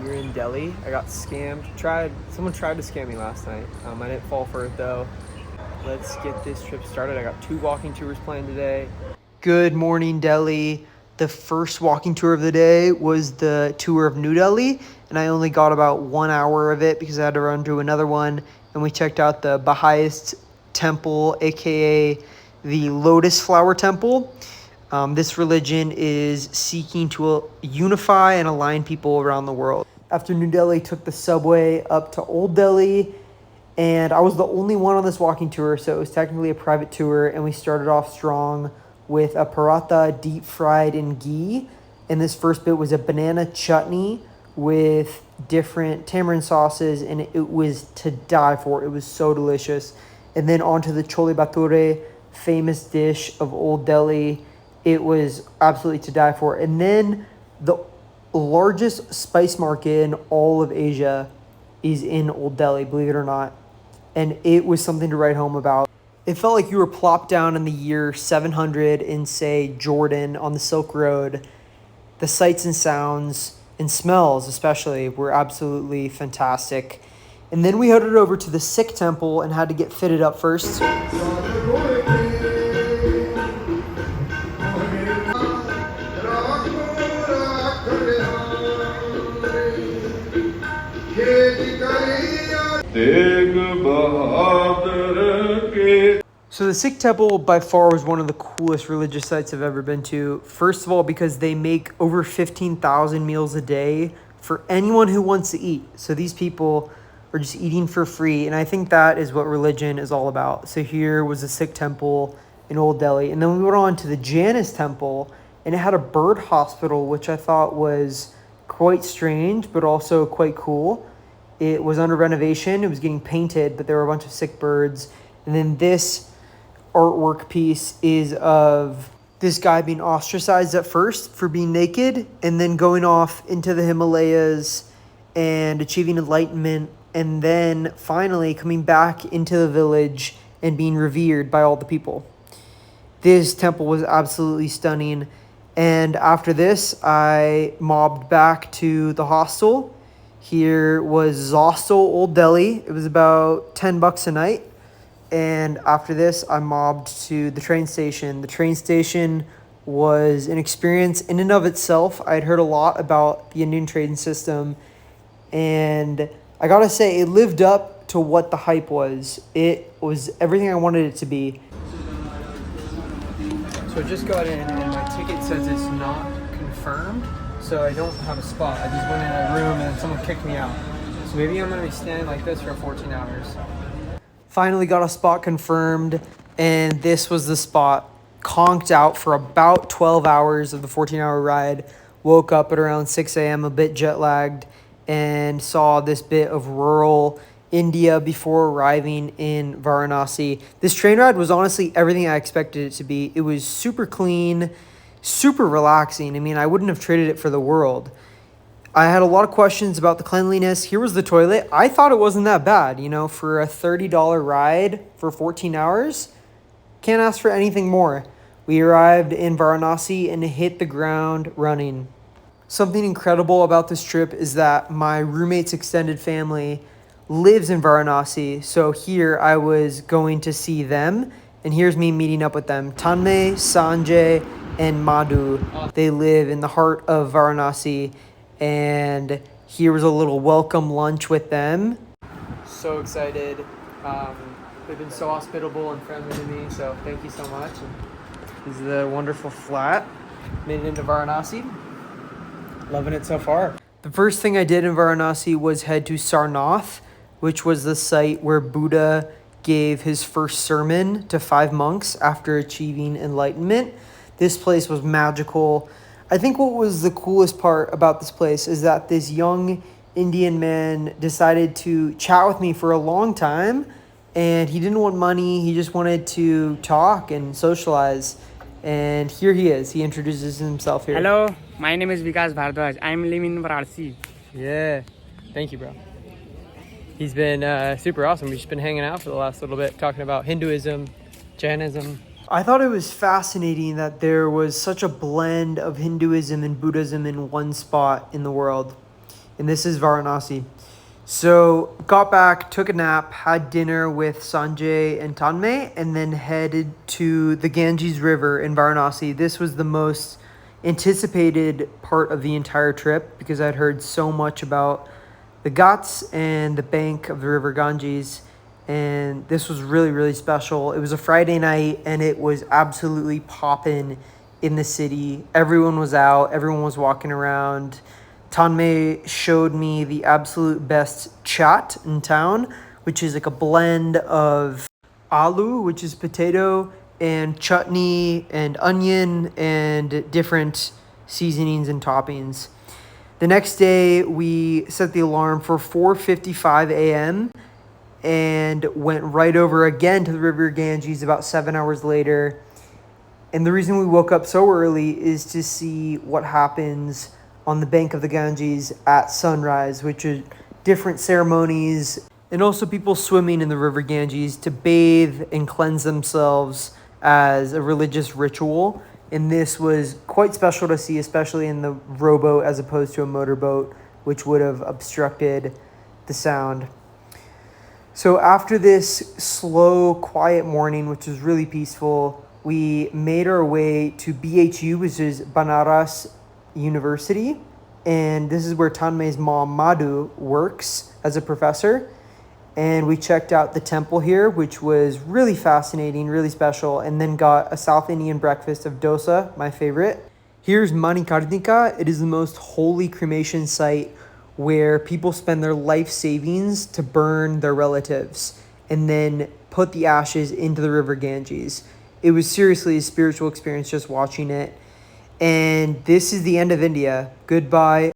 We're in Delhi. I got scammed. Someone tried to scam me last night. I didn't fall for it though. Let's get this trip started. I got 2 walking tours planned today. Good morning, Delhi. The first walking tour of the day was the tour of New Delhi, and I only got about 1 hour of it because I had to run to another one. And we checked out the Baha'ist temple, aka the Lotus Flower Temple. This religion is seeking to unify and align people around the world. After New Delhi, took the subway up to Old Delhi, and I was the only one on this walking tour, so it was technically a private tour, and we started off strong with a paratha deep fried in ghee, and this first bit was a banana chutney with different tamarind sauces, and it was to die for. It was so delicious. And then onto the chole bhature, famous dish of Old Delhi. It was absolutely to die for. And then the largest spice market in all of Asia is in Old Delhi, believe it or not. And it was something to write home about. It felt like you were plopped down in the year 700 in, say, Jordan on the Silk Road. The sights and sounds and smells especially were absolutely fantastic. And then we headed over to the Sikh temple and had to get fitted up first. So the Sikh temple by far was one of the coolest religious sites I've ever been to. First of all, because they make over 15,000 meals a day for anyone who wants to eat. So these people are just eating for free. And I think that is what religion is all about. So here was the Sikh temple in Old Delhi. And then we went on to the Jainis temple, and it had a bird hospital, which I thought was quite strange, but also quite cool. It was under renovation. It was getting painted, but there were a bunch of sick birds. And then this artwork piece is of this guy being ostracized at first for being naked and then going off into the Himalayas and achieving enlightenment, and then finally coming back into the village and being revered by all the people. This temple was absolutely stunning. And after this, I mobbed back to the hostel. Here was Zostel Old Delhi. It was about $10 a night. And after this, I mobbed to the train station. The train station was an experience in and of itself. I'd heard a lot about the Indian train system, and I gotta say, it lived up to what the hype was. It was everything I wanted it to be. So I just got in, and my ticket says it's not confirmed, so I don't have a spot. I just went in a room, and someone kicked me out. So maybe I'm gonna be standing like this for 14 hours. Finally got a spot confirmed, and this was the spot. Conked out for about 12 hours of the 14-hour ride. Woke up at around 6 a.m., a bit jet-lagged, and saw this bit of rural India before arriving in Varanasi. This train ride was honestly everything I expected it to be. It was super clean, super relaxing. I mean, I wouldn't have traded it for the world. I had a lot of questions about the cleanliness. Here was the toilet. I thought it wasn't that bad, for a $30 ride for 14 hours. Can't ask for anything more. We arrived in Varanasi and hit the ground running. Something incredible about this trip is that my roommate's extended family lives in Varanasi. So here I was going to see them, and here's me meeting up with them. Tanmay, Sanjay, and Madhu. They live in the heart of Varanasi. And here was a little welcome lunch with them. So excited. They've been so hospitable and friendly to me, so thank you so much. This is the wonderful flat. Made it into Varanasi. Loving it so far. The first thing I did in Varanasi was head to Sarnath, which was the site where Buddha gave his first sermon to 5 monks after achieving enlightenment. This place was magical. I think what was the coolest part about this place is that this young Indian man decided to chat with me for a long time, and he didn't want money. He just wanted to talk and socialize. And here he is. He introduces himself here. Hello, my name is Vikas Bhardwaj. I'm living in Varanasi. Yeah. Thank you, bro. He's been super awesome. We've just been hanging out for the last little bit, talking about Hinduism, Jainism. I thought it was fascinating that there was such a blend of Hinduism and Buddhism in one spot in the world. and this is Varanasi. So got back, took a nap, had dinner with Sanjay and Tanmay, and then headed to the Ganges River in Varanasi. This was the most anticipated part of the entire trip because I'd heard so much about the Ghats and the bank of the river Ganges, and this was really, really special. It was a Friday night, and it was absolutely poppin' in the city. Everyone was out, everyone was walking around. Tanmay showed me the absolute best chaat in town, which is like a blend of aloo, which is potato, and chutney and onion and different seasonings and toppings. The next day, we set the alarm for 4:55 a.m. and went right over again to the river Ganges about 7 hours later. And the reason we woke up so early is to see what happens on the bank of the Ganges at sunrise, which are different ceremonies, and also people swimming in the river Ganges to bathe and cleanse themselves as a religious ritual. And this was quite special to see, especially in the rowboat as opposed to a motorboat, which would have obstructed the sound. So after this slow, quiet morning, which was really peaceful, we made our way to BHU, which is Banaras University, and this is where Tanmay's mom Madhu works as a professor. And we checked out the temple here, which was really fascinating, really special, and then got a South Indian breakfast of dosa, my favorite. Here's Manikarnika. It is the most holy cremation site where people spend their life savings to burn their relatives and then put the ashes into the river Ganges. It was seriously a spiritual experience just watching it. And this is the end of India. Goodbye.